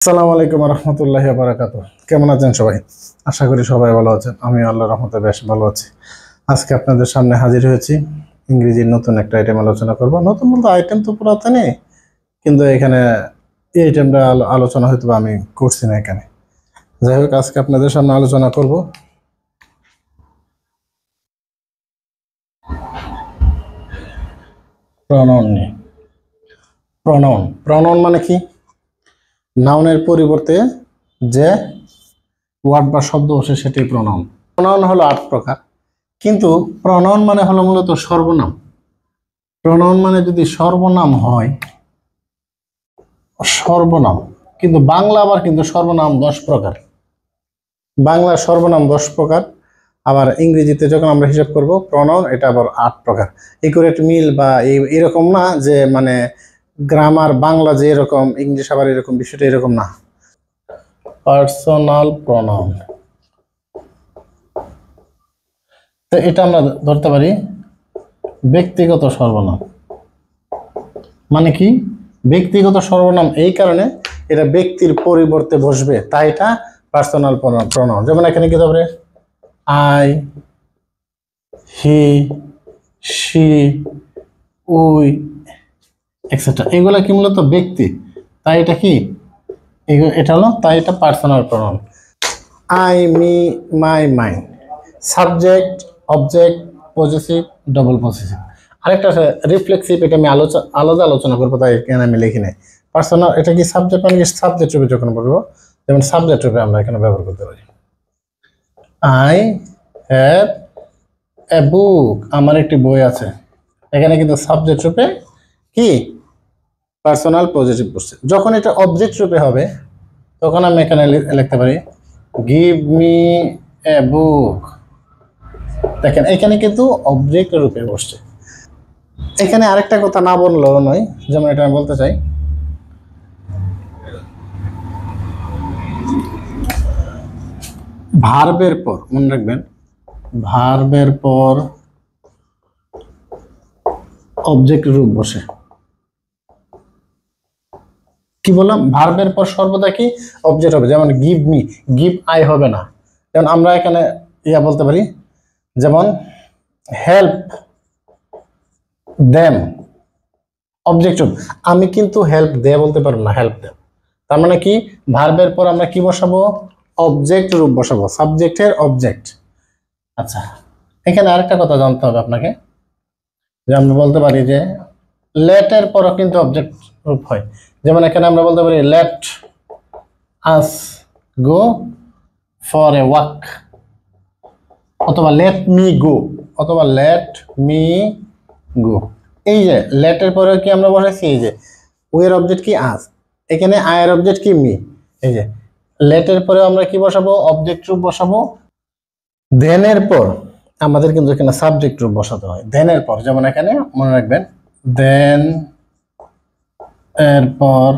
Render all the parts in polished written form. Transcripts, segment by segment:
আসসালামু আলাইকুম রহমতুল্লাহি ওয়া বারাকাতুহু। কেমন আছেন সবাই? আশা করি সবাই ভালো আছেন। আমি আল্লাহর রহমতে বেশ ভালো আছি। আজকে আপনাদের সামনে হাজির হয়েছি। ইংরেজির নতুন একটা আইটেম আলোচনা করব। নতুন বলতে আইটেম তো পুরাতনই, কিন্তু এখানে এই আইটেমটা আলোচনা হয়তো আমি করছি না এখানে। যাই হোক, আজকে আপনাদের সামনে আলোচনা করব প্রনাউন নিয়ে। প্রনাউন মানে কি? নাউনের পরিবর্তে যে ওয়ার্ড বা শব্দ বসে সেটাই প্রনাউন। প্রনাউন হলো 8 প্রকার, কিন্তু প্রনাউন মানে হলো মূলত সর্বনাম। প্রনাউন মানে যদি সর্বনাম হয়, সর্বনাম, কিন্তু বাংলা আবার কিন্তু সর্বনাম 10 প্রকার। বাংলা সর্বনাম 10 প্রকার, আবার ইংরেজিতে যখন আমরা হিসাব করব প্রনাউন এটা আবার 8 প্রকার। একুরেট মিল বা এরকম না যে মানে গ্রামার বাংলা যে এরকম ইংলিশ আবার এরকম, বিষয়টা এরকম না। পার্সোনাল প্রনাউন, তো এটা আমরা ধরতে পারি ব্যক্তিগত সর্বনাম। মানে কি? ব্যক্তিগত সর্বনাম এই কারণে এটা ব্যক্তির পরিবর্তে বসবে, তাই এটা পার্সোনাল প্রনাউন। যেমন এখানে কি হবে? I, he, she, we, etcetera. এগুলা কি মূলত ব্যক্তি, তাই এটা কি? এটা হলো, তাই এটা personal pronoun. I, me, my, mine. Subject, object, possessive, double possessive. আরেকটা আছে রিফ্লেক্সিভ, এটা আমি আলাদা আলোচনা করবো, তাই এখানে আমি লিখি নাই। পার্সোনাল এটা কি সাবজেক্ট, মানে সাবজেক্ট রূপে যখন বলবো, যেমন সাবজেক্ট রূপে আমরা এখানে ব্যবহার করতে পারি। আই হ্যাভ এ বুক, আমার একটি বই আছে। এখানে কিন্তু সাবজেক্ট রূপে কি পার্সোনাল পজিটিভ বসছে। যখন এটা অবজেক্ট রূপে হবে তখন আমি এখানে লিখতে পারি গিভ মি এ বুক। দেখেন এখানে কিন্তু অবজেক্ট রূপে বসছে। এখানে আরেকটা কথা না বললেও নয়, যেমন এটা আমি বলতে চাই, ভার্বের পর, মনে রাখবেন, ভার্বের পর অবজেক্ট রূপ বসে। কি বললাম? ভার্বের পর সর্বদা কি অবজেক্ট হবে। যেমন গিভ মি, গিভ আই হবে না। যেমন আমরা এখানে বলতে পারি, যেমন হেল্প দেম, অবজেক্ট রূপ। আমি কিন্তু হেল্প দে বলতে পারবো না, হেল্প দেম। তার মানে কি? ভার্বের পর আমরা কি বসাবো? অবজেক্ট রূপ বসাবো, সাবজেক্টের অবজেক্ট। আচ্ছা, এখানে আরেকটা কথা জানতে হবে আপনাকে, যে আমরা বলতে পারি যে লেটের পরও কিন্তু অবজেক্ট রূপ হয়। যেমন এখানে আমরা বলতে পারি let us go for a walk, অথবা লেট মি গো, অথবা লেট মি গো। এই যে লেটের পরে কি আমরা বসাইছি, এই যে ওয়ের অবজেক্ট কি আস, এখানে আয়ের অবজেক্ট কি মি। এই যে লেটের পরে আমরা কি বসাবো? অবজেক্ট রূপ বসাবো। দেনের পর আমাদের কিন্তু এখানে সাবজেক্ট রূপ বসাতে হয়। দেনের পর, যেমন এখানে মনে রাখবেন, দেন এরপর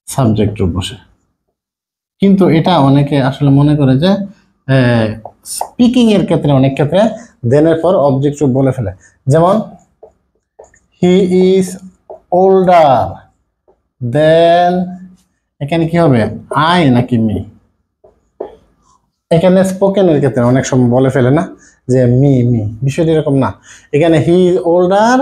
সাবজেক্ট রূপ বসে। কিন্তু এটা অনেকে আসলে মনে করে যে স্পিকিং এর ক্ষেত্রে অনেক ক্ষেত্রে দেনের পর অবজেক্ট রূপ বলে ফেলে। যেমন হি ইজ ওল্ডার দেন, এখানে কি হবে? আই নাকি মি? এখানে স্পোকেনের ক্ষেত্রে অনেক সময় বলে ফেলে না যে মি মি, বিষয়টা এরকম না। এখানে he is older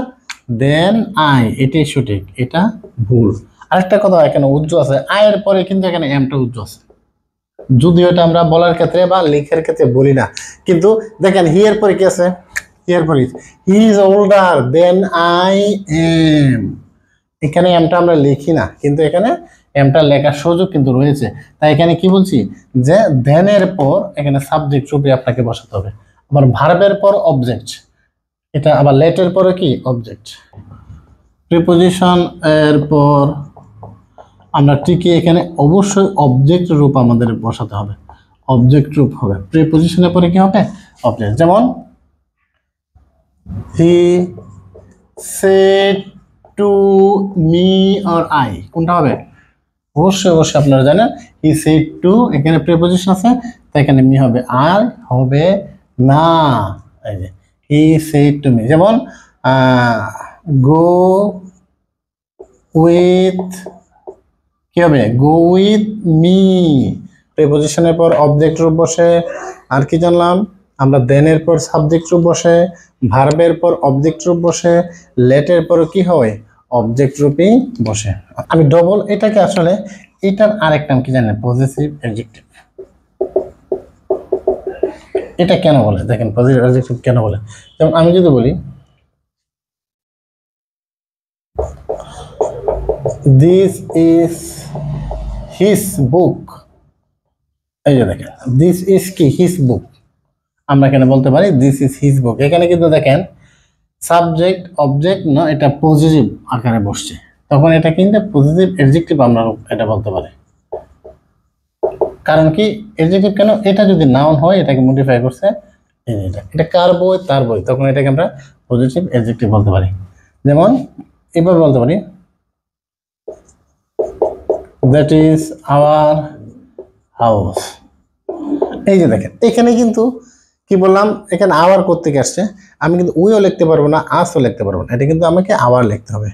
than I, এটাই সঠিক, এটা ভুল। আরেকটা কথা এখানে উজ্জ্ব আছে, আয়ের পরে কিন্তু এখানে এমটা উজ্জ্ব আছে, যদিও এটা আমরা বলার ক্ষেত্রে বা লেখার ক্ষেত্রে বলি না। কিন্তু দেখেন হি এর পরে কি আছে? হি এর পরে he is older than I am, এখানে এমটা আমরা লিখি না, কিন্তু এখানে এমটা লেখার সুযোগ কিন্তু রয়েছে। তাই এখানে কি বলছি, যে দেনের পর এখানে সাবজেক্ট রূপে আপনাকে বসাতে হবে। আবার ভার্বের পর অবজেক্ট, এটা আবার লেটের পরে কি অবজেক্ট। প্রিপোজিশন এর পর আমরা ঠিকই এখানে অবশ্যই অবজেক্ট রূপ আমাদের বসাতে হবে, অবজেক্ট রূপ হবে। প্রিপোজিশনের পরে কি হবে? অবজেক্ট। যেমন he said to me or I, কোনটা হবে? অবশ্যই আপনারা জানেন হি সেড টু, এখানে প্রিপোজিশন আছে, তাই এখানে মি হবে, আর হবে না। এই যে হি সেড টু মি। যেমন গো উইথ কি হবে? গো উইথ মি, প্রিপজিশনের পর অবজেক্ট রূপ বসে। আর কি জানলাম আমরা? দেনের পর সাবজেক্ট রূপ বসে, ভার্বের পর অবজেক্ট রূপ বসে, লেটের পর কি হয়? অবজেক্ট রূপই বসে। আমি ডবল এটাকে আসলে এটার আরেক নাম কি জানেন? Positive adjective. এটা কেন বলে দেখেন, পজিটিভ অ্যাডজেক্টিভ কেন বলে? যেমন আমি যদি বলি দিস ইজ হিজ বুক, এই যে দেখেন দিস ইজ কি? His book. আমরা এখানে বলতে পারি দিস ইজ হিজ বুক। এখানে কিন্তু দেখেন সাবজেক্ট অবজেক্ট না, এটা পজিটিভ আকারে বসছে, তখন এটা কিন্তু পজিটিভ অ্যাডজেক্টিভ আমরা এটা বলতে পারি। কারণ কি অ্যাডজেক্টিভ কেন? এটা যদি নাউন হয় এটাকে মডিফাই করছে এটা কার বই? তার বই, তখন এটাকে আমরা পজিটিভ অ্যাডজেক্টিভ বলতে পারি। যেমন এভাবে বলতে পারি দ্যাট ইজ আওয়ার হাউস। এই যে দেখেন এখানে কিন্তু কি বললাম, এখানে আওয়ার করতে আসছে, আমি কিন্তু উইও লিখতে পারবো না, আসও লিখতে পারবো না, এটা কিন্তু আমাকে আওয়ার লিখতে হবে।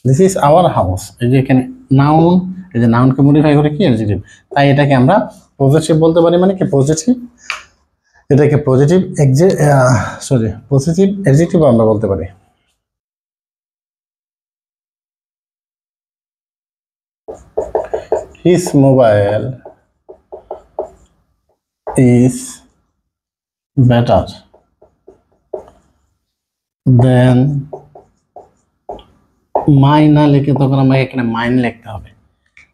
This is our house. এই যে এখানে নাউন, এই যে নাউনকে মডিফাই করে কি অ্যাডজেক্টিভ, তাই এটাকে আমরা পজিটিভ বলতে পারি। মানে কি পজিটিভ, এটাকে পজিটিভ পজিটিভ অ্যাডজেক্টিভ আমরা বলতে পারি। His mobile is better than mine, না লিখে তখন আমাকে এখানে মাইন লিখতে হবে।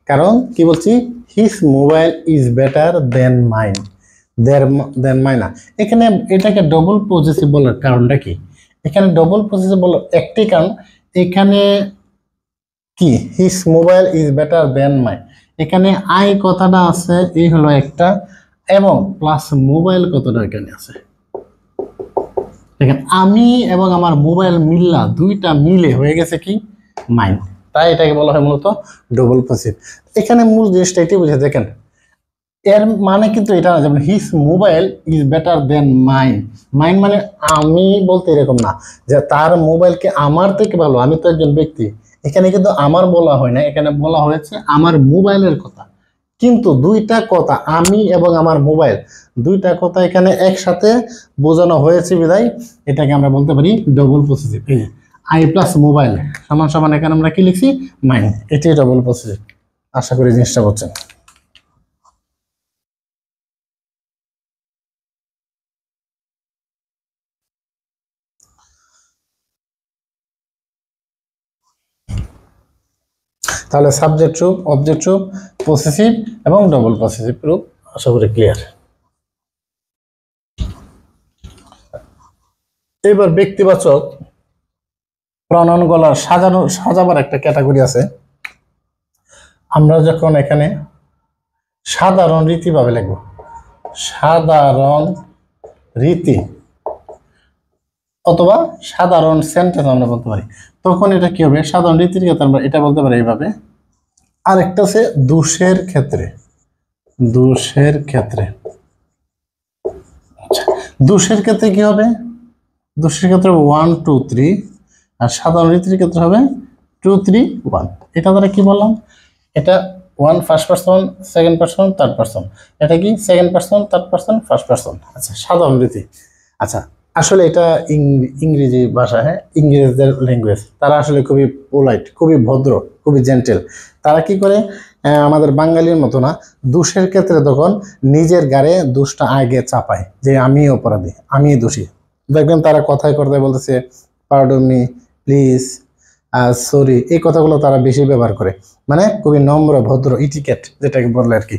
কারণ কি বলছি? His mobile is better than mine, than মাইনা। এখানে এটাকে ডবল পজিটিভ বলার কারণটা কি? এখানে ডবল পজিটিভ বলার একটি কারণ, এখানে কি his mobile is better than mine, এখানে আই কথাটা আছে, এই হলো একটা, এবং প্লাস মোবাইল কথাটা এখানে আছে। দেখেন আমি এবং আমার মোবাইল মিললা, দুইটা মিলে হয়ে গেছে কি? মাইন। তাই এটাকে বলা হয় মূলত ডবল পজিটিভ। এখানে মূল জিনিসটা এটাই বুঝে। দেখেন এর মানে কিন্তু এটা না, যেমন his mobile is better than mine, mine মানে আমি বলতে এরকম না যে তার মোবাইলকে আমার থেকে ভালো, আমি তো একজন ব্যক্তি। এখানে কিন্তু আমার বলা হয় না, এখানে বলা হয়েছে আমার মোবাইলের কথা। কিন্তু দুইটা কথা, আমি এবং আমার মোবাইল, দুইটা কথা এখানে একসাথে বোঝানো হয়েছে বিধায় এটাকে আমরা বলতে পারি ডবল পজিটিভ। এই যে আই প্লাস মোবাইল সমান সমান এখানে আমরা কি লিখছি? মাইন। এটাই ডবল পজিটিভ। আশা করি জিনিসটা বুঝছেন। তাহলে সাবজেক্ট রূপ, অবজেক্ট রূপ, পসেসিভ এবং ডবল পসেসিভ রূপ আশা করি ক্লিয়ার। এবার ব্যক্তিবাচক প্রণয়ন গলার সাজাবার একটা ক্যাটাগরি আছে। আমরা যখন এখানে সাধারণ রীতি ভাবে লিখব, সাধারণ রীতি অথবা সাধারণ সেন্টেন্স আমরা বলতে পারি, তখন এটা কি হবে? সাধারণ রীতির ক্ষেত্রে আমরা এটা বলতে পারি এইভাবে। আরেকটা আছে দোষের ক্ষেত্রে, দোষের ক্ষেত্রে। আচ্ছা দোষের ক্ষেত্রে কি হবে? দোষের ক্ষেত্রে 1 2 3, আর সাধারণ রীতির ক্ষেত্রে হবে 2 3 1। এটা দ্বারা কি বললাম? এটা 1 first person, second person, third person. এটা কি second person, third person, first person. আচ্ছা সাধারণ রীতি। আচ্ছা আসলে এটা ইংরেজি ভাষা, হ্যাঁ ইংরেজদের ল্যাঙ্গুয়েজ, তারা আসলে খুবই পোলাইট, খুবই ভদ্র, খুবই জেন্টেল। তারা কি করে? আমাদের বাঙালির মতো না, দোষের ক্ষেত্রে তখন নিজের গাড়ে দোষটা আগে চাপায় যে আমি অপরাধী, আমি দোষী। দেখবেন তারা কথায় কথায় বলতেছে পার্ডন মি, প্লিজ, সরি, এই কথাগুলো তারা বেশি ব্যবহার করে, মানে খুবই নম্র ভদ্র, ইটিকেট যেটাকে বললে আর কি।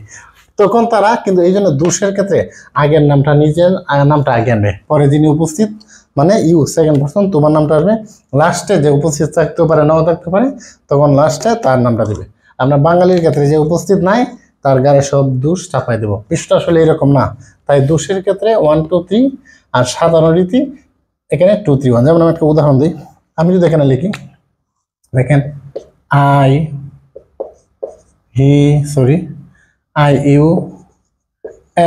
তখন তারা কিন্তু এই জন্য দোষের ক্ষেত্রে আগের নামটা, নিজের নামটা আগে আনবে, পরে যিনি উপস্থিত মানে ইউ সেকেন্ড পারসন, তোমার নামটা আসবে, লাস্টে যে উপস্থিত থাকতে পারে নাও থাকতে পারে তখন লাস্টে তার নামটা দেবে। আমরা বাঙালির ক্ষেত্রে যে উপস্থিত নাই তার গায়ে সব দোষ চাপাই দেব, বিষয়টা আসলে এরকম না। তাই দোষের ক্ষেত্রে 1 2 3, আর সাধারণ রীতি এখানে 2 3 1। যেমন আমি একটা উদাহরণ দিই, আমি যদি এখানে লিখি, দেখেন I U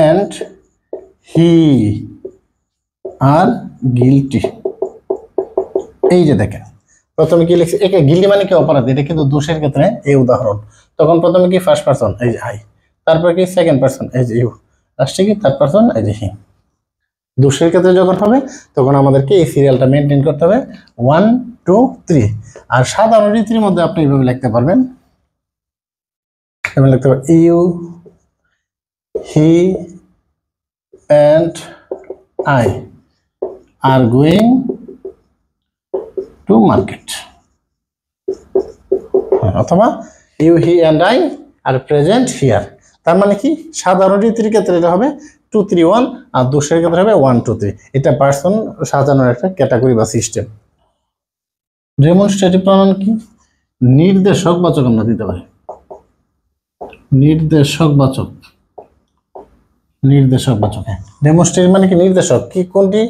and he are guilty। এই যে দেখেন প্রথমে কি লিখছে? একে গিল্টি মানে কি? অপরাধী। এটা কিন্তু দোষের ক্ষেত্রে এই উদাহরণ। তখন প্রথমে কি ফার্স্ট পারসন এই যে আই, তারপর কি সেকেন্ড পারসন এই যে ইউ, লাস্টে কি থার্ড পারসন এই যে হি। দোষের ক্ষেত্রে যখন হবে তখন আমাদেরকে এই সিরিয়ালটা মেনটেন করতে হবে 1 2 3। আর সাধারণ রীতির মধ্যে আপনি এইভাবে লিখতে পারবেন, এভাবে লিখতে পারবেন you, he and I are going to market, অথবা you, he and I are present here। তার মানে কি সাধারণ রীতির ক্ষেত্রে এটা হবে 2 3 1, আর দোষের ক্ষেত্রে হবে 1 2 3। এটা পার্সন সাজানোর একটা ক্যাটাগরি বা সিস্টেম। ডেমনস্ট্রেটিভ প্রনাউন কি? নির্দেশক বাচক আমরা দিতে পারি, নির্দেশক বাচক, নির্দেশক বাচক। হ্যাঁ, ডেমনস্ট্রেটিভ মানে কি নির্দেশক, কি কোনটি?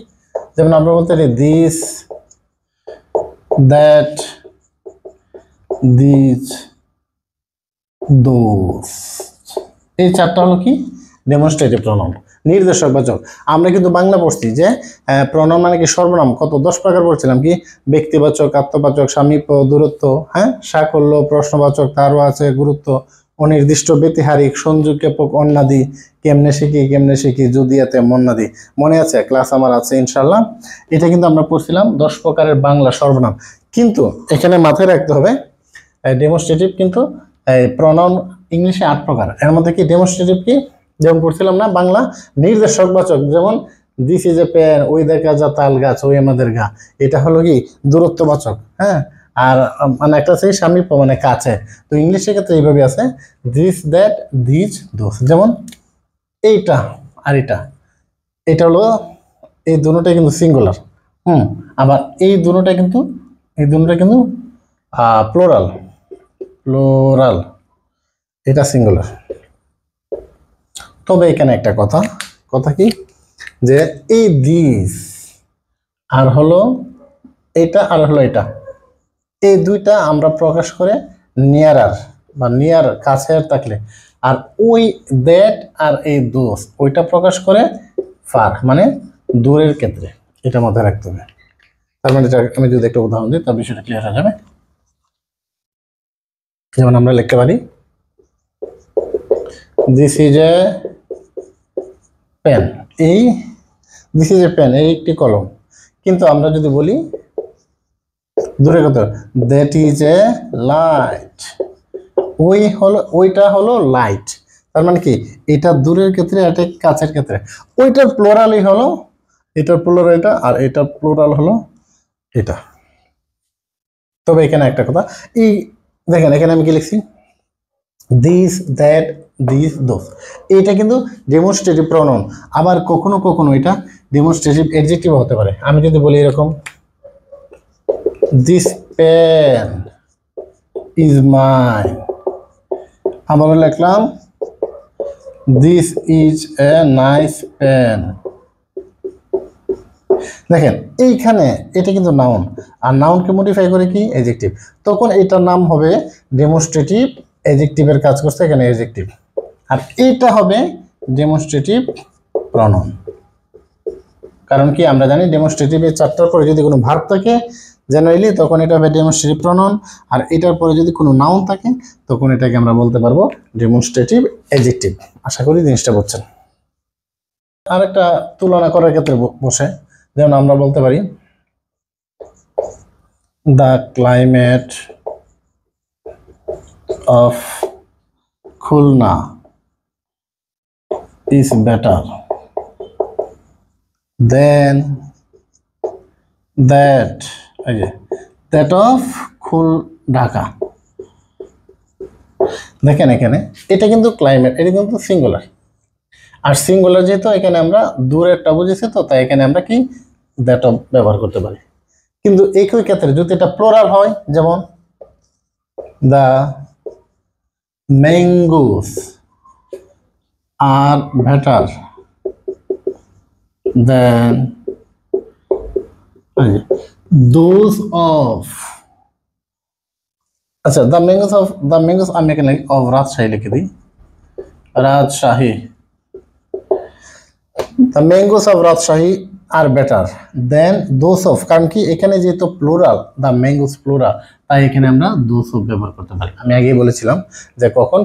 যেমন আমরা বলতে পারি দিস, দ্যাট, দিস, দোস, এই চারটা হলো কি ডেমনস্ট্রেটিভ প্রনাউন, নির্দেশক বাচক। আমরা কিন্তু বাংলা পড়ছি যে প্রনাউন মানে কি সর্বনাম, কত 10 প্রকার পড়ছিলাম, কি ব্যক্তিবাচক, আত্মবাচক, সামীপ্য, দূরত্ব, হ্যাঁ সাকল্য, প্রশ্নবাচক, তারও আছে গুরুত্ব, অনির্দিষ্ট, ব্যতিহারিক, সংযোগজ্ঞাপক, অন্যাদি, কেমনে শিখি, যদিয়াতে, মন্যাদি। মনে আছে? ক্লাস আমার আছে ইনশাল্লাহ। এটা কিন্তু আমরা পড়ছিলাম 10 প্রকারের বাংলা সর্বনাম। কিন্তু এখানে মাথায় রাখতে হবে ডেমনস্ট্রেটিভ কিন্তু প্রনাউন ইংলিশে 8 প্রকার। এর মধ্যে কি ডেমনস্ট্রেটিভ কি যেমন পড়ছিলাম না বাংলা নির্দেশক বাচক, যেমন দিস ইজ এ পেন, ওই দেখা যা তাল গাছ, ওই আমাদের গা, এটা হলো কি দূরত্ববাচক। হ্যাঁ, আর মানে একটা আছে সামীপ্য মানে কাছে। তো ইংলিশের ক্ষেত্রে এইভাবে আছে দিস, দ্যাট, দিস, দোস। যেমন এইটা আর এটা হলো এই দুটোটাই কিন্তু সিঙ্গুলার। আবার এই দুটোটা কিন্তু প্লোরাল, এটা সিঙ্গুলার। তবে এখানে একটা কথা কি যে এই দিস আর হলো এটা আর হলো এটা, এই দুইটা আমরা প্রকাশ করে নিয়ারার বা নিয়ার কাছে থাকলে, আর ওই দ্যাট আর এই দোস ওইটা প্রকাশ করে ফার মানে দূরের ক্ষেত্রে। এটা মাথায় রাখতে হবে। তার মানে আমি যদি একটা উদাহরণ দিই তার বিষয়টা ক্লিয়ার হয়ে যাবে। যেমন আমরা লিখতে পারি দিস ইজ এ পেন, এই দিস ইজ এ পেন, এই একটি কলম। কিন্তু আমরা যদি বলি দূরের কথা দ্যাট ইজ এ লাইট, ওইটা হলো লাইট। তার মানে কি এটা দূরের ক্ষেত্রে, এটা কাছের ক্ষেত্রে। ওইটার প্লোরালই হলো, এটার প্লোরাল এটা, আর এটার প্লোরাল হলো এটা। তবে এখানে একটা কথা, এই দেখেন এখানে আমি কি লিখছি দিস, দ্যাট, দিস, দোস, এটা কিন্তু ডেমনস্ট্রেটিভ প্রনাউন। আবার কখনো কখনো এটা ডেমনস্ট্রেটিভ অ্যাডজেক্টিভ হতে পারে। আমি যদি বলি এরকম দিস পেন ইজ মাইন, আবার লিখলাম this is a nice pen. দেখেন এইখানে এটা কিন্তু নাউন, আর নাউনকে মডিফাই করে কি অ্যাডজেক্টিভ। তখন এটার নাম হবে ডেমনস্ট্রেটিভ, অ্যাডজেক্টিভের কাজ করছে এখানে অ্যাডজেক্টিভ। আর এইটা হবে ডেমনস্ট্রেটিভ প্রনাউন। কারণ কি আমরা জানি ডেমনস্ট্রেটিভের চারটার পরে যদি কোনো ভার্ব থাকে জেনারেলি তখন এটা হবে ডেমনস্ট্রেটিভ প্রনাউন, আর এটার পরে যদি কোনো নাউন থাকে তখন এটাকে আমরা বলতে পারবো ডেমনস্ট্রেটিভ অ্যাডজেক্টিভ। আশা করি জিনিসটা বুঝছেন। আর একটা তুলনা করার ক্ষেত্রে বসে, যেমন আমরা বলতে পারি the climate of Khulna is better than that of Dhaka. দেখেন এখানে এটা কিন্তু ক্লাইমেট, এটা কিন্তু সিঙ্গুলার, আর সিঙ্গুলার যেহেতু এখানে আমরা দূরেরটা বুঝেছি, তো তাই এখানে আমরা কি দ্যাট অফ ব্যবহার করতে পারি। কিন্তু একই ক্ষেত্রে যদি এটা প্লোরাল হয়, যেমন the mangoes are better than those of, আচ্ছা the mangoes আমি এখানে of রাজশাহী লিখে দিই, Rajshahi, the mangoes of Rajshahi are better than those of, কারণ কি এখানে যেহেতু প্লুরাল, দ্য ম্যাঙ্গোস প্লুরাল, তাই এখানে আমরা দোজ অফ ব্যবহার করতে পারি। আমি আগেই বলেছিলাম যে কখন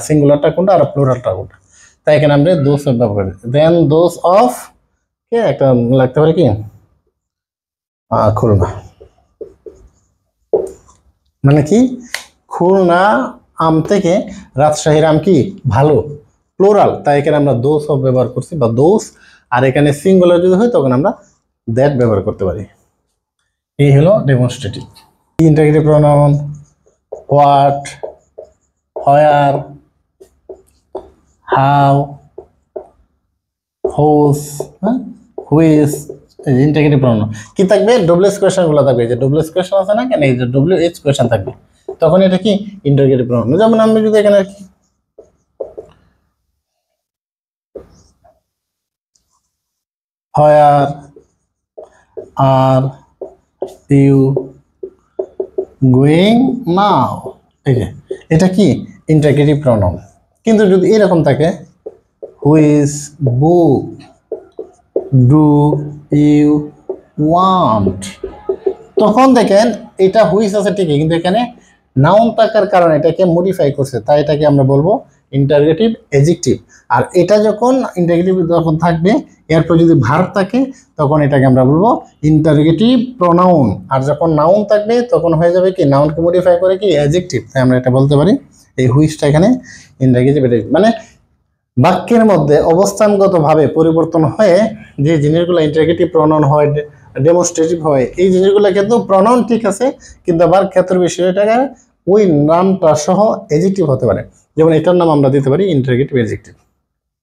সিঙ্গুলারটা কোনটা আর প্লুরালটা কোনটা, তাই এখানে আমরা দোজ অফ ব্যবহার করি। দেন দোজ অফ কে একটা লাগতে পারে কি খুলনা, মানে কি খুলনা আম থেকে রাজশাহীর আম কি ভালো, প্লুরাল, তাই এখানে আমরা দোজ অফ ব্যবহার করছি বা দোজ, আর এখানে সিঙ্গুলার যদি হয় তখন আমরা দ্যাট ব্যবহার করতে পারি। এই হলো demonstrative. Interrogative pronoun what, where, how, hose, which, interrogative pronoun. কি থাকবে ডব্লিউএস কোয়েশ্চেনগুলো থাকবে, যে ডব্লিউএস কোয়েশ্চেন আছে না কেন, এই যে ডব্লিউএইচ কোয়েশ্চেন থাকবে, তখন এটা কি ইন্টারগেটিভ প্রোনাউন। যেমন আমি যদি এখানে হোয়ার আর ইউ গোয়িং নাও, এই যে এটা কি ইন্টারগেটিভ প্রোনাউন। কিন্তু যদি এরকম থাকে which book do you want, তখন দেখেন এটা হুইচ আছে ঠিকই, কিন্তু এখানে নাউন থাকার কারণে এটাকে মডিফাই করছে, তাই এটাকে আমরা বলবো ইন্টারগেটিভ এডজেক্টিভ। আর এটা যখন ইন্টারগেটিভ যখন থাকবে এরপর যদি ভার্ব থাকে তখন এটাকে আমরা বলবো ইন্টারগেটিভ প্রোনাউন। আর যখন নাউন থাকবে তখন হয়ে যাবে কি নাউনকে মডিফাই করে কি অ্যাডজেক্টিভ, তাই আমরা এটা বলতে পারি এই হুইচটা এখানে ইন্টারগেটিভ এডজেক্টিভ। মানে বাক্যের মধ্যে অবস্থানগতভাবে পরিবর্তন হয়ে যে জিনিসগুলো ইন্টারগেটিভ প্রোনাউন হয়, ডেমনস্ট্রেটিভ হয়, এই জিনিসগুলো কিন্তু প্রোনাউন ঠিক আছে, কিন্তু আবার ক্ষেত্র বিষয়টাকে ওই নামটা সহ এডজেক্টিভ হতে পারে। যেমন এটার নাম আমরা দিতে পারি ইন্টারগেটিভ এডজেক্টিভ,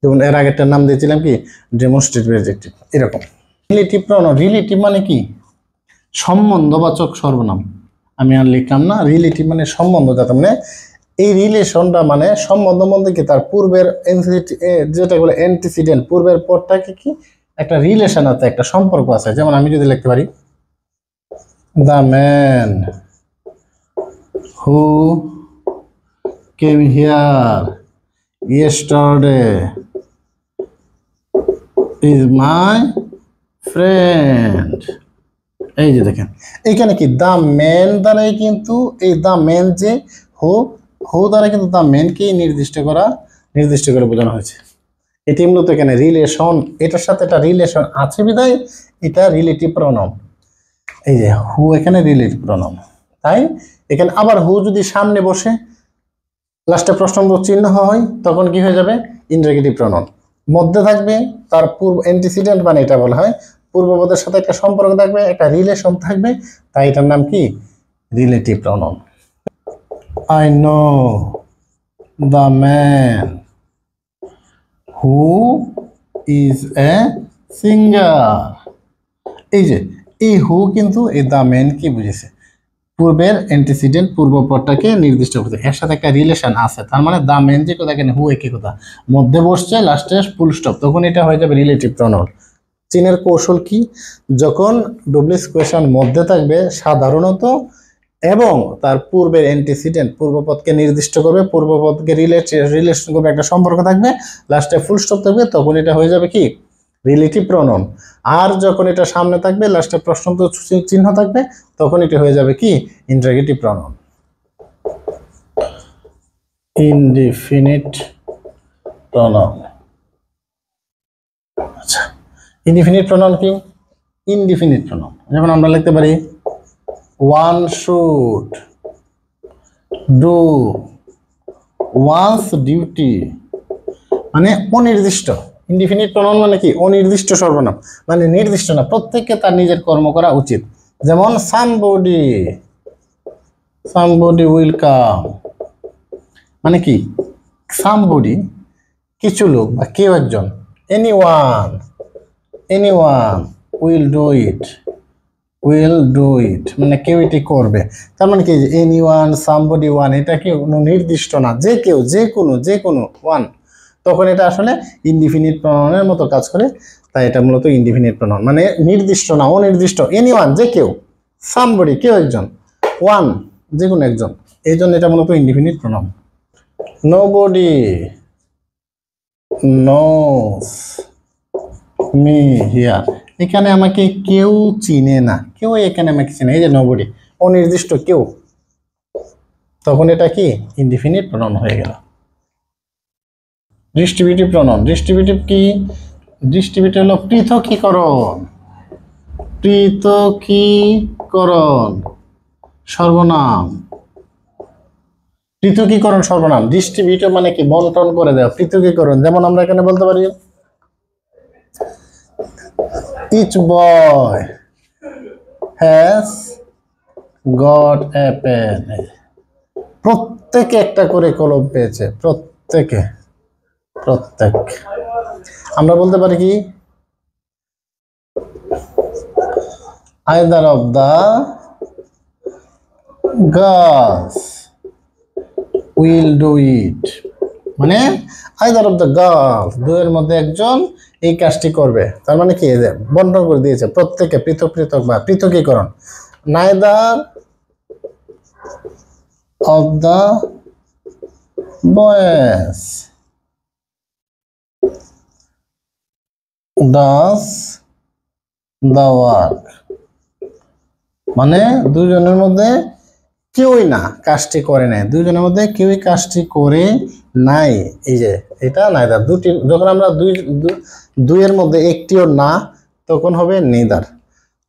যেমন এর আগেরটার নাম দিয়েছিলাম কি ডেমনস্ট্রেটিভ এডজেক্টিভ। এরকম রিলেটিভ প্রোনাউন, রিলেটিভ মানে কি সম্বন্ধবাচক সর্বনাম। আমি আর লিখলাম না, রিলেটিভ মানে সম্বন্ধজাত, মানে এই রিলেশনটা মানে সম্বন্ধ মধ্যে কি তার পূর্বের যেটা বলে অ্যান্টিসিডেন্ট, পূর্বের পরটাকে কি একটা রিলেশন আছে, একটা সম্পর্ক আছে। যেমন আমি যদি লিখতে পারি the man who came here yesterday is my friend. এই যে দেখেন এইখানে কি দ্য ম্যান দ্বারাই কিন্তু এই দ্য ম্যান যে হু হু দ্বারা কিন্তু দ্য ম্যানকেই নির্দিষ্ট করে বোঝানো হয়েছে। এটি মূলত এখানে রিলেশন, এটার সাথে একটা রিলেশন আছে বিধায় এটা রিলেটিভ প্রোনাউন। এই যে হু এখানে রিলেটিভ প্রোনাউন, তাই এখানে আবার হু যদি সামনে বসে লাস্টে প্রশ্নবোধক চিহ্ন হয় তখন কি হয়ে যাবে ইন্টারগেটিভ প্রোনাউন। মধ্যে থাকবে তার পূর্ব অ্যান্টিসিডেন্ট, মানে এটা বলা হয় পূর্বপদের সাথে একটা সম্পর্ক থাকবে, একটা রিলেশন থাকবে, তাই এটার নাম কি relative pronoun. I know the man who is a singer. এই যে এই হু কিন্তু এই দ্য ম্যান কি বুঝেছে, পূর্বের অ্যান্টিসিডেন্ট পূর্বপরটাকে নির্দিষ্ট করতে, এর সাথে একটা রিলেশন আছে, তার মানে দ্য ম্যান যে কথা এখানে হু একই কথা, মধ্যে বসছে লাস্টে ফুল স্টপ, তখন এটা হয়ে যাবে রিলেটিভ প্রোনাউন। চীনের কৌশল কি, যখন ডব্লিউএস কোয়েশ্চন মধ্যে থাকবে সাধারণত এবং তার পূর্বের অ্যান্টিসিডেন্ট পূর্বপদকে নির্দিষ্ট করবে, পূর্বপদকে রিলেশন করবে, একটা সম্পর্ক থাকবে, লাস্টে ফুল স্টপ থাকবে, তখন এটা হয়ে যাবে কি রিলেটিভ প্রোনাউন। আর যখন এটা সামনে থাকবে লাস্টে প্রশ্নবোধক চিহ্ন থাকবে তখন এটা হয়ে যাবে কি ইন্টারগেটিভ প্রোনাউন। ইনডিফিনিট প্রোনাউন, আচ্ছা ইনডিফিনিট প্রোনাউন কি ইনডিফিনিট প্রোনাউন, যেমন আমরা লিখতে পারি one should do one's duty, মানে অনির্দিষ্ট। ইনডিফিনিট প্রোনাউন মানে কি অনির্দিষ্ট সর্বনাম, মানে নির্দিষ্ট না, প্রত্যেককে তার নিজের কর্ম করা উচিত। যেমন সামবডি উইল কাম, মানে কি সামবডি কিছু লোক বা কেউ একজন, এনিওয়ান উইল ডু ইট মানে কেউ এটি করবে, তার মানে কি এনিওয়ান সামবডি ওয়ান, এটা কি কোনো নির্দিষ্ট না, যে কেউ যে কোনো ওয়ান, তখন এটা আসলে ইনডিফিনিট প্রোনাউনের মতো কাজ করে, তাই এটা মূলত ইনডিফিনিট প্রোনাউন, মানে নির্দিষ্ট না অনির্দিষ্ট। এনিওয়ান যে কেউ, সামবডি কেউ একজন, ওয়ান যে কোনো একজন, এই জন্য এটা মূলত indefinite pronoun. Nobody knows me here, এখানে আমাকে কেউ চিনে না, কেউ এখানে আমাকে চিনে, এই যে নোবডি, অনির্দিষ্ট কেউ, তখন এটা কি ইনডিফিনিট প্রনাউন হয়ে গেল। ডিস্ট্রিবিউটিভ প্রনাউন, ডিস্ট্রিবিউটিভ কি, ডিস্ট্রিবিউটিভ হলো পৃথকীকরণ, পৃথকীকরণ সর্বনাম, পৃথকীকরণ সর্বনাম। ডিস্ট্রিবিউটিভ মানে কি বন্টন করে দেওয়া, পৃথকীকরণ। যেমন আমরা এখানে বলতে পারি each boy has got a pen, প্রত্যেকে একটা করে কলম পেয়েছে, প্রত্যেকে, প্রত্যেক। আমরা বলতে পারি কি either of the girls will do it, মানে আইদার অফ দ্য গার্লস, দুয়ের মধ্যে একজন এই কাজটি করবে, তার মানে কি বন্টন করে দিয়েছে, প্রত্যেকে পৃথক পৃথক বা পৃথকীকরণ। Neither of the boys does the work, মানে দুজনের মধ্যে কেউই না কাজটি করে নাই, দুজনের মধ্যে কেউই কাজটি করে নাই। এই যে এটা নাইদার, দুটি, যখন আমরা দুইয়ের মধ্যে একটিও না তখন হবে নেইদার,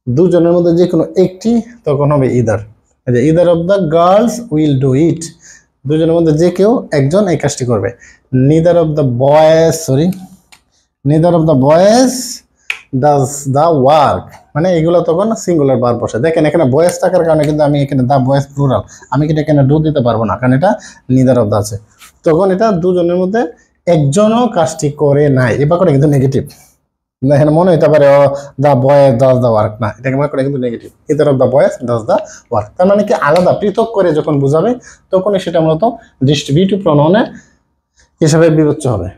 দুজনের মধ্যে যে কোনো একটি তখন হবে ইদার। এই যে either of the girls will do ইট, দুজনের মধ্যে যে কেউ একজন এই কাজটি করবে। Neither of the boys, sorry, neither of the boys does the work, মানে এগুলো তখন সিঙ্গুলার বার বসে। দেখেন এখানে বয়েজ থাকার কারণে কিন্তু আমি এখানে দ্য বয়েজ প্লুরাল, আমি কিন্তু এখানে ডু দিতে পারবো না, কারণ এটা নিদার অফ দ্য আছে, তখন এটা দুজনের মধ্যে একজনও কাজটি করে নাই। এবার করে কিন্তু নেগেটিভ, এখানে মনে হইতে পারে the boys does the work, না, এটাকে মনে করে কিন্তু negative, either of the boys does the work, তার মানে কি আলাদা পৃথক করে যখন বোঝাবে তখনই সেটা মূলত ডিস্ট্রিবিউটিভ প্রনাউনে হিসাবে বিবেচ্য হবে।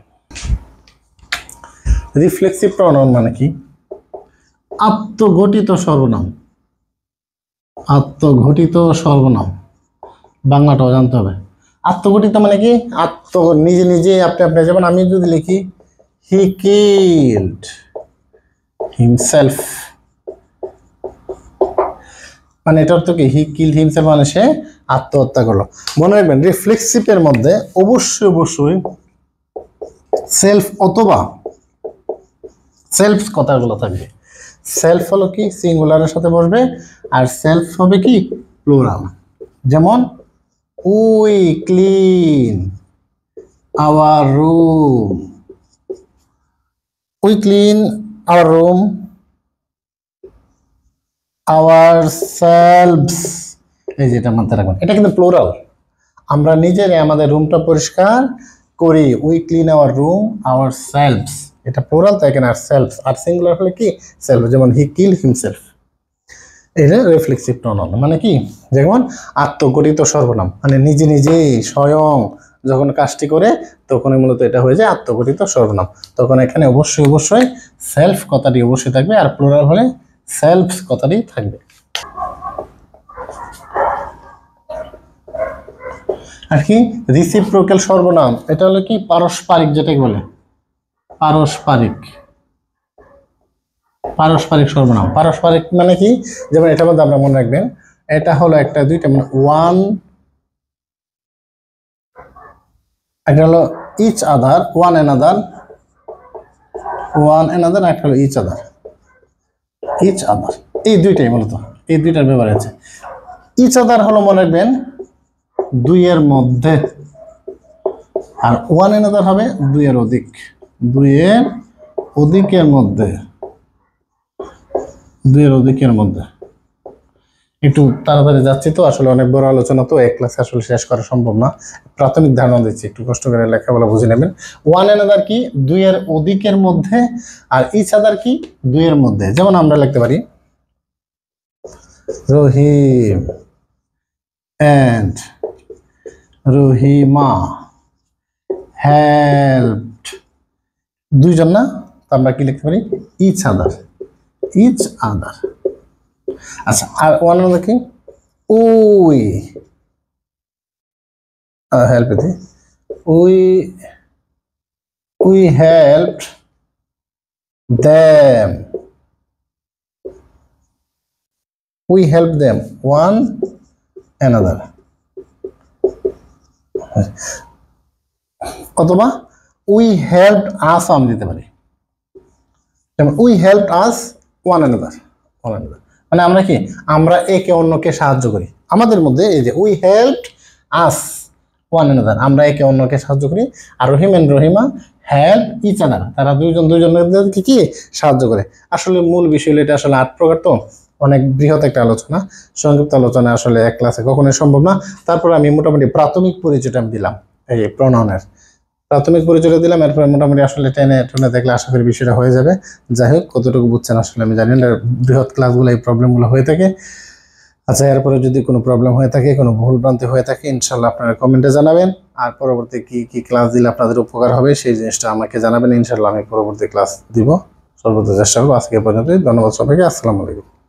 রিফ্লেক্সিভ প্রনাউন মানে কি, আত্মঘটিত সর্বনাম, আত্মঘটিত সর্বনাম, বাংলাটাও জানতে হবে। আত্মঘটিত মানে কি, নিজে নিজে আপনি আপনি, যেমন আমি যদি লিখি হি কিল্ড হিমসেলফ, মানে এটা অর্থ কি, হি কিল্ড হিমসেলফ মানে সে আত্মহত্যা করলো। মনে রাখবেন রিফ্লেক্সিভের মধ্যে অবশ্যই অবশ্যই সেলফ অথবা সেলফ কথাগুলো থাকবে। সেলফ হলো কি সিঙ্গুলারের সাথে বসবে, আর সেলফ হবে কি প্লুরাল। যেমন we clean our room, we clean our room ourselves, এই যেটা মাথায় রাখবেন, এটা কিন্তু প্লুরাল, আমরা নিজেরাই আমাদের রুমটা পরিষ্কার করি, we clean our room ourselves, এটা প্লুরাল, তাই এখানে আর সেলফ, আর সিঙ্গুলার হলে কি সেলফ, যেমন হি কিল হিমসেলফ। এটা রিফ্লেক্সিভ প্রনাউন মানে কি, যেমন আত্মগঠিত সর্বনাম, মানে নিজে নিজেই স্বয়ং যখন কাজটি করে তখনই মূলত এটা হয়ে যায় আত্মগঠিত সর্বনাম। তখন এখানে অবশ্যই অবশ্যই সেলফ কথাটি অবশ্যই থাকবে, আর প্লুরাল হলে সেলফ কথাটি থাকবে। আর কি রিসিপ্রোক্যাল সর্বনাম, এটা হলো কি পারস্পরিক, যেটাকে বলে পারস্পরিক, পারস্পরিক সর্বনাম। পারস্পরিক মানে কি, যেমন এটার মধ্যে আপনারা মনে রাখবেন, এটা হলো একটা দুইটা, মানে ওয়ান, একটা হলো each other, one another, one another, একটা হলো ইচ আদার, ইচ আদার, এই দুইটাই মূলত, এই দুইটার ব্যবহার আছে। ইচ আদার হলো মনে রাখবেন দুইয়ের মধ্যে, আর ওয়ান অ্যানাদার হবে দুইয়ের অধিক, দুইয়ের অধিকের মধ্যে, দুইয়ের অধিকের মধ্যে। একটু তাড়াতাড়ি যাচ্ছি তো, আসলে অনেক বড় আলোচনা তো এক ক্লাসে আসলে শেষ করা সম্ভব না, প্রাথমিক ধারণা দিচ্ছি, একটু কষ্ট করে লেখাগুলো বুঝে নেবেন। ওয়ান অ্যানাদার কি দুইয়ের অধিকের মধ্যে, আর ইচ আদার কি দুইয়ের মধ্যে। যেমন আমরা লিখতে পারি রহিম and রহিমা হেল্পড, দুইজন না, তো আমরা কি লিখতে পারি ইচ আদার, ইচ আদার। আচ্ছা, আর ওয়ান অ্যানাদার কি we, help the, we helped them, we help them one another, অথবা উই হেল্প আস আমি দিতে পারি, যেমন we help us one another, মানে আমরা কি, আমরা একে অন্যকে সাহায্য করি। আমাদের মধ্যে এই যে we help us one another, আমরা একে অন্যকে সাহায্য করি। আর Rahim and Rahima help each other, তারা দুইজনকে কি সাহায্য করে। আসলে মূল বিষয় এটা আসলে 8 প্রকার, তো অনেক বৃহৎ একটা আলোচনা, সংক্ষিপ্ত আলোচনা আসলে এক ক্লাসে কখনোই সম্ভব না। তারপরে আমি মোটামুটি প্রাথমিক পরিচয়টা আমি দিলাম, এই প্রোনাউনের প্রাথমিক পরিচয় দিলাম। এরপরে মোটামুটি আসলে টেনে দেখলে আশা করি বিষয়টা হয়ে যাবে। যাই হোক, কতটুকু বুঝছেন আসলে আমি জানি না, বৃহৎ ক্লাসগুলো এই প্রবলেমগুলো হয়ে থাকে। আচ্ছা, এরপরে যদি কোনো প্রবলেম হয়ে থাকে, কোনো ভুল ভ্রান্তি হয়ে থাকে, ইনশাল্লাহ আপনারা কমেন্টে জানাবেন। আর পরবর্তী কি ক্লাস দিলে আপনাদের উপকার হবে সেই জিনিসটা আমাকে জানাবেন। ইনশাল্লাহ আমি পরবর্তী ক্লাস দিব, সর্বোচ্চ চেষ্টা করবো। আজকে পর্যন্তই, ধন্যবাদ সবাইকে, আসসালামু আলাইকুম।